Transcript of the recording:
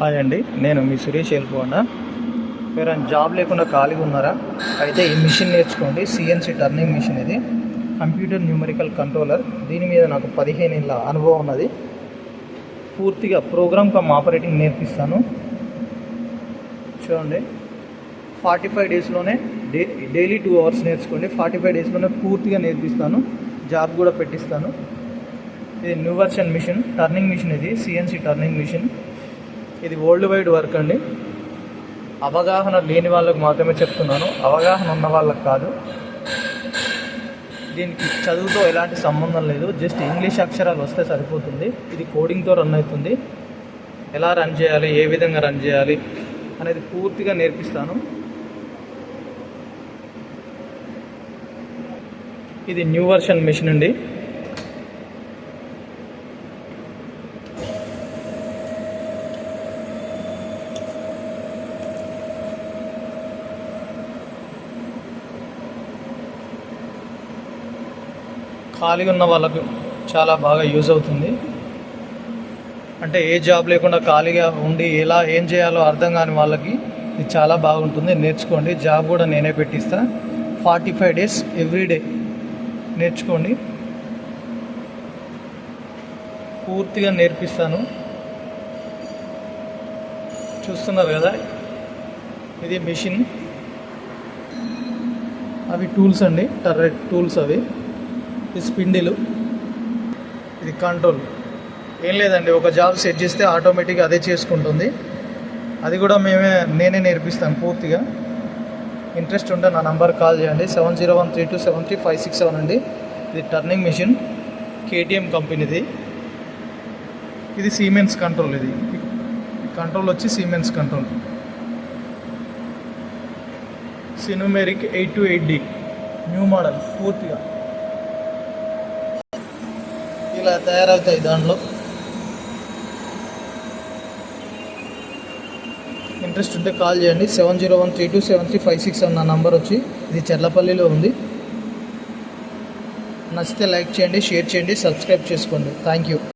Hi అండి, నేను మీ సురేష్ వెళ్ళిపోండా. మీరు జాబ్ లేకుండా ఖాళీగా ఉన్నారా? అయితే ఈ మిషన్ నేర్చుకోండి. సిఎన్సి టర్నింగ్ మిషన్ ఇది, కంప్యూటర్ న్యూమరికల్ కంట్రోలర్. దీని మీద నాకు 15 ఏళ్ళ అనుభవం ఉన్నది. పూర్తిగా ప్రోగ్రామ్ కమ్ ఆపరేటింగ్ నేర్పిస్తాను. చూడండి, 45 డేస్లోనే డైలీ 2 అవర్స్ నేర్చుకోండి. 45 డేస్లోనే పూర్తిగా నేర్పిస్తాను. జాబ్ కూడా పెట్టిస్తాను. ఇది new version machine, turning machine. ఇది సిఎన్సి టర్నింగ్ మిషన్. ఇది వరల్డ్ వైడ్ వర్క్ అండి. అవగాహన లేని వాళ్ళకు మాత్రమే చెప్తున్నాను, అవగాహన ఉన్న వాళ్ళకి కాదు. దీనికి చదువుతో ఎలాంటి సంబంధం లేదు, జస్ట్ ఇంగ్లీష్ అక్షరాలు వస్తే సరిపోతుంది. ఇది కోడింగ్తో రన్ అవుతుంది. ఎలా రన్ చేయాలి, ఏ విధంగా రన్ చేయాలి అనేది పూర్తిగా నేర్పిస్తాను. ఇది న్యూ వర్షన్ మిషన్ అండి. ఖాళీగా ఉన్న వాళ్ళకు చాలా బాగా యూజ్ అవుతుంది. అంటే ఏ జాబ్ లేకుండా ఖాళీగా ఉండి ఏం చేయాలో అర్థం కాని వాళ్ళకి ఇది చాలా బాగుంటుంది. నేర్చుకోండి. జాబ్ కూడా నేనే పెట్టిస్తా. 45 డేస్ ఎవ్రీడే నేర్చుకోండి. పూర్తిగా నేర్పిస్తాను. చూస్తున్నారు కదా, ఇది మిషన్, అవి టూల్స్ అండి, టర్రెట్ టూల్స్ అవి. ఇది స్పిండిలు, ఇది కంట్రోల్. ఏం లేదండి, ఒక జాబ్ సెట్ చేస్తే ఆటోమేటిక్గా అదే చేసుకుంటుంది. అది కూడా నేనే నేర్పిస్తాను పూర్తిగా. ఇంట్రెస్ట్ ఉంటే నా నంబర్ కాల్ చేయండి, 7013273567 అండి. ఇది టర్నింగ్ మిషన్, కేటీఎం కంపెనీది. ఇది సిమెన్స్ కంట్రోల్. ఇది కంట్రోల్ వచ్చి Siemens control, Sinumerik 828D new model. పూర్తిగా ఇలా తయారవుతాయి. దాంట్లో ఇంట్రెస్ట్ ఉంటే కాల్ చేయండి, 7013273567 నా నంబర్ వచ్చి. ఇది చెర్లపల్లిలో ఉంది. నచ్చితే లైక్ చేయండి, షేర్ చేయండి, సబ్స్క్రైబ్ చేసుకోండి. Thank you.